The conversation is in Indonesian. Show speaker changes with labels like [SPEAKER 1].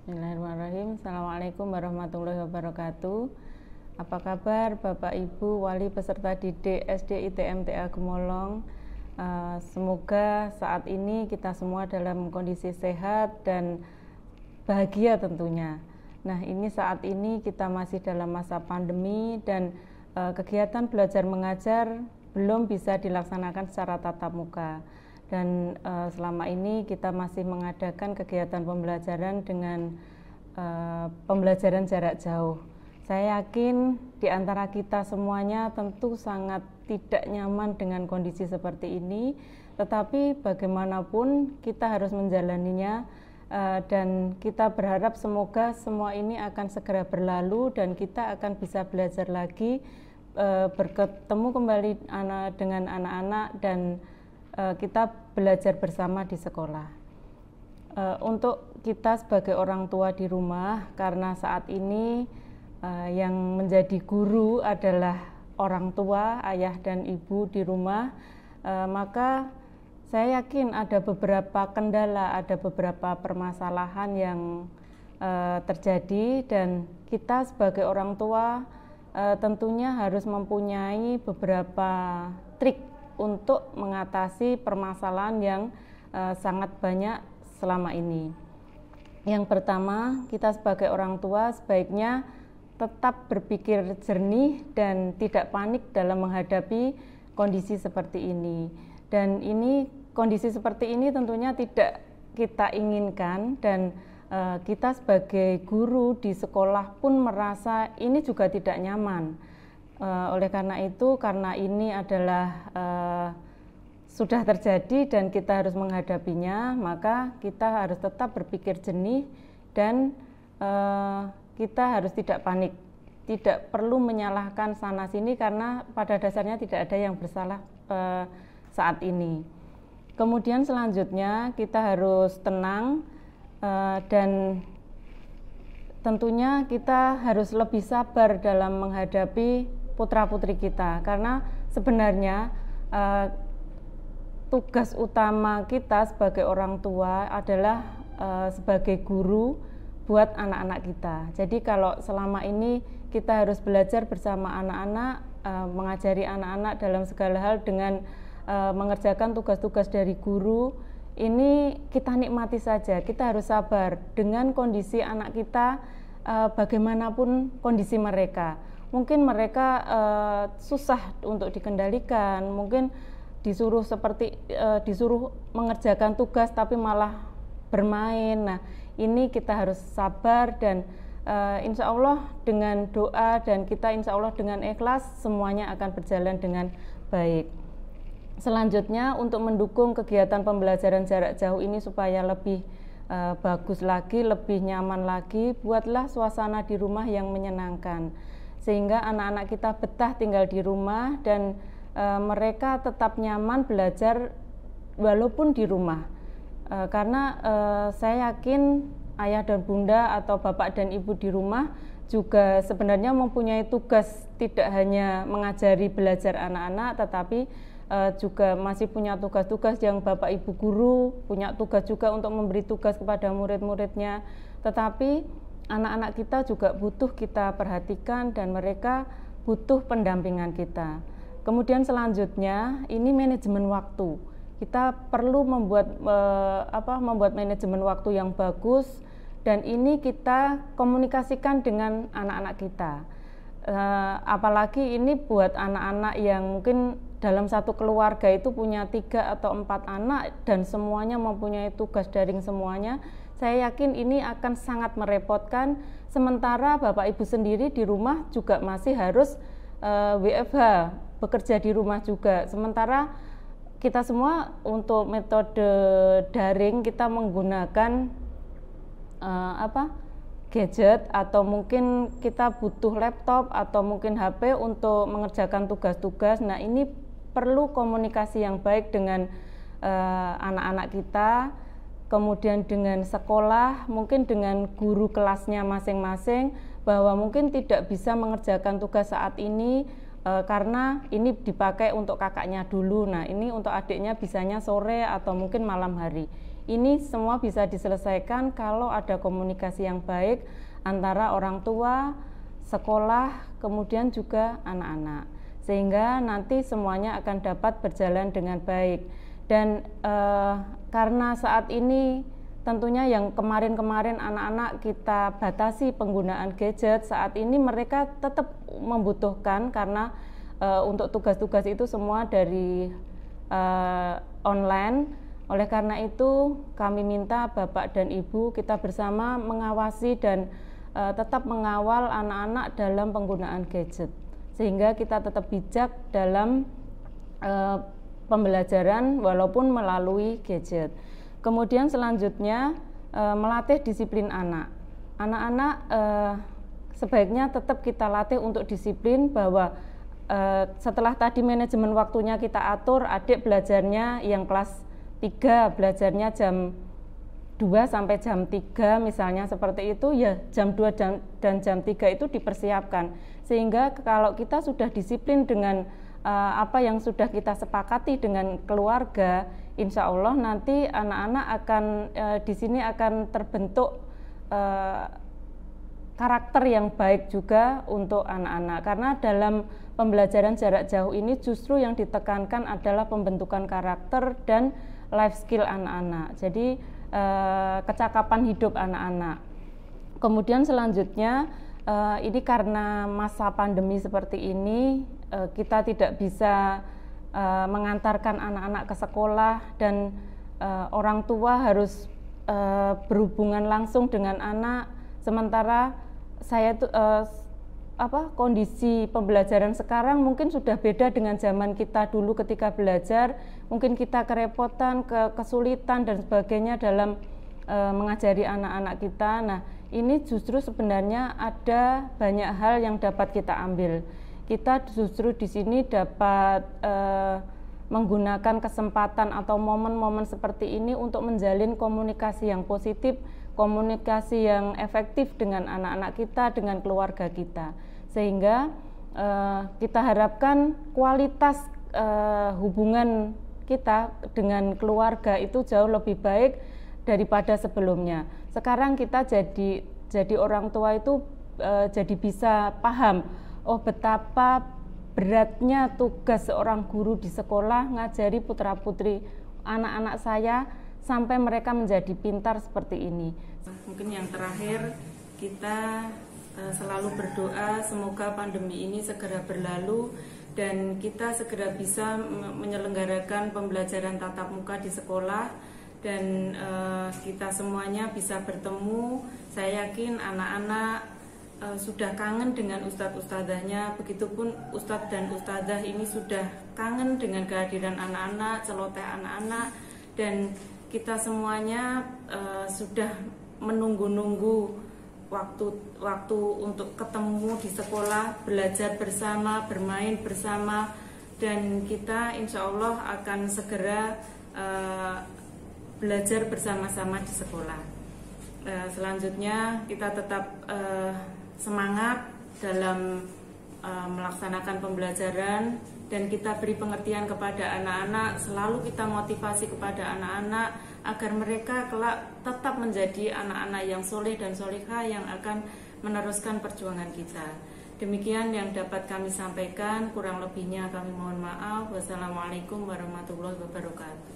[SPEAKER 1] Bismillahirrahmanirrahim. Assalamualaikum warahmatullahi wabarakatuh. Apa kabar Bapak Ibu wali peserta didik SD ITM TA Gemolong? Semoga saat ini kita semua dalam kondisi sehat dan bahagia tentunya. Nah, ini saat ini kita masih dalam masa pandemi dan kegiatan belajar mengajar belum bisa dilaksanakan secara tatap muka. Dan selama ini kita masih mengadakan kegiatan pembelajaran dengan pembelajaran jarak jauh. Saya yakin di antara kita semuanya tentu sangat tidak nyaman dengan kondisi seperti ini, tetapi bagaimanapun kita harus menjalaninya dan kita berharap semoga semua ini akan segera berlalu dan kita akan bisa belajar lagi, bertemu kembali dengan anak-anak dan kita belajar bersama di sekolah. Untuk kita sebagai orang tua di rumah, karena saat ini yang menjadi guru adalah orang tua, ayah dan ibu di rumah, maka saya yakin ada beberapa kendala, ada beberapa permasalahan yang terjadi dan kita sebagai orang tua tentunya harus mempunyai beberapa trik untuk mengatasi permasalahan yang sangat banyak selama ini. Yang pertama, kita sebagai orang tua sebaiknya tetap berpikir jernih dan tidak panik dalam menghadapi kondisi seperti ini. Dan kondisi seperti ini tentunya tidak kita inginkan dan kita sebagai guru di sekolah pun merasa ini juga tidak nyaman. Oleh karena itu, karena ini adalah sudah terjadi dan kita harus menghadapinya, maka kita harus tetap berpikir jernih dan kita harus tidak panik, tidak perlu menyalahkan sana sini karena pada dasarnya tidak ada yang bersalah saat ini. Kemudian selanjutnya kita harus tenang dan tentunya kita harus lebih sabar dalam menghadapi putra-putri kita, karena sebenarnya tugas utama kita sebagai orang tua adalah sebagai guru buat anak-anak kita. Jadi kalau selama ini kita harus belajar bersama anak-anak, mengajari anak-anak dalam segala hal dengan mengerjakan tugas-tugas dari guru, ini kita nikmati saja, kita harus sabar dengan kondisi anak kita, bagaimanapun kondisi mereka. Mungkin mereka susah untuk dikendalikan, mungkin disuruh mengerjakan tugas tapi malah bermain. Nah, ini kita harus sabar dan insya Allah dengan doa dan kita insya Allah dengan ikhlas semuanya akan berjalan dengan baik. Selanjutnya untuk mendukung kegiatan pembelajaran jarak jauh ini supaya lebih bagus lagi, lebih nyaman lagi, buatlah suasana di rumah yang menyenangkan sehingga anak-anak kita betah tinggal di rumah dan mereka tetap nyaman belajar walaupun di rumah. Karena saya yakin ayah dan bunda atau bapak dan ibu di rumah juga sebenarnya mempunyai tugas tidak hanya mengajari belajar anak-anak, tetapi juga masih punya tugas-tugas yang bapak ibu guru punya tugas juga untuk memberi tugas kepada murid-muridnya. Tetapi anak-anak kita juga butuh kita perhatikan dan mereka butuh pendampingan kita. Kemudian selanjutnya ini manajemen waktu. Kita perlu membuat manajemen waktu yang bagus dan ini kita komunikasikan dengan anak-anak kita. Apalagi ini buat anak-anak yang mungkin dalam satu keluarga itu punya 3 atau 4 anak dan semuanya mempunyai tugas daring semuanya. Saya yakin ini akan sangat merepotkan, sementara Bapak Ibu sendiri di rumah juga masih harus WFH, bekerja di rumah juga. Sementara kita semua untuk metode daring kita menggunakan gadget atau mungkin kita butuh laptop atau mungkin HP untuk mengerjakan tugas-tugas. Nah, ini perlu komunikasi yang baik dengan anak-anak kita, kemudian dengan sekolah, mungkin dengan guru kelasnya masing-masing, bahwa mungkin tidak bisa mengerjakan tugas saat ini karena ini dipakai untuk kakaknya dulu. Nah, ini untuk adiknya bisanya sore atau mungkin malam hari. ini semua bisa diselesaikan kalau ada komunikasi yang baik antara orang tua, sekolah, kemudian juga anak-anak, sehingga nanti semuanya akan dapat berjalan dengan baik. Dan karena saat ini tentunya yang kemarin-kemarin anak-anak kita batasi penggunaan gadget, saat ini mereka tetap membutuhkan karena untuk tugas-tugas itu semua dari online. Oleh karena itu kami minta Bapak dan Ibu kita bersama mengawasi dan tetap mengawal anak-anak dalam penggunaan gadget, sehingga kita tetap bijak dalam pembelajaran walaupun melalui gadget. Kemudian selanjutnya melatih disiplin anak. Anak-anak sebaiknya tetap kita latih untuk disiplin, bahwa setelah tadi manajemen waktunya kita atur, adik belajarnya yang kelas 3 belajarnya jam 2 sampai jam 3 misalnya seperti itu, ya jam 2 dan jam 3 itu dipersiapkan, sehingga kalau kita sudah disiplin dengan apa yang sudah kita sepakati dengan keluarga, insya Allah nanti anak-anak akan di sini akan terbentuk karakter yang baik juga untuk anak-anak. Karena dalam pembelajaran jarak jauh ini justru yang ditekankan adalah pembentukan karakter dan life skill anak-anak. Jadi kecakapan hidup anak-anak. Kemudian selanjutnya ini karena masa pandemi seperti ini, kita tidak bisa mengantarkan anak-anak ke sekolah, dan orang tua harus berhubungan langsung dengan anak. Sementara saya kondisi pembelajaran sekarang mungkin sudah beda dengan zaman kita dulu ketika belajar. Mungkin kita kerepotan, kesulitan dan sebagainya dalam mengajari anak-anak kita. Nah, ini justru sebenarnya ada banyak hal yang dapat kita ambil. Kita justru di sini dapat menggunakan kesempatan atau momen-momen seperti ini untuk menjalin komunikasi yang positif, komunikasi yang efektif dengan anak-anak kita, dengan keluarga kita, sehingga kita harapkan kualitas hubungan kita dengan keluarga itu jauh lebih baik daripada sebelumnya. Sekarang kita jadi orang tua itu jadi bisa paham, oh betapa beratnya tugas seorang guru di sekolah ngajari putra-putri anak-anak saya sampai mereka menjadi pintar seperti ini. Mungkin yang terakhir, kita selalu berdoa semoga pandemi ini segera berlalu dan kita segera bisa menyelenggarakan pembelajaran tatap muka di sekolah, dan kita semuanya bisa bertemu. Saya yakin anak-anak sudah kangen dengan ustadz-ustadzahnya, begitupun ustadz dan ustadzah ini sudah kangen dengan kehadiran anak-anak, celoteh anak-anak, dan kita semuanya sudah menunggu-nunggu waktu untuk ketemu di sekolah, belajar bersama, bermain bersama, dan kita insya Allah akan segera belajar bersama-sama di sekolah. Selanjutnya kita tetap semangat dalam melaksanakan pembelajaran, dan kita beri pengertian kepada anak-anak, selalu kita motivasi kepada anak-anak agar mereka kelak tetap menjadi anak-anak yang soleh dan solehah yang akan meneruskan perjuangan kita. Demikian yang dapat kami sampaikan, kurang lebihnya kami mohon maaf. Wassalamualaikum warahmatullahi wabarakatuh.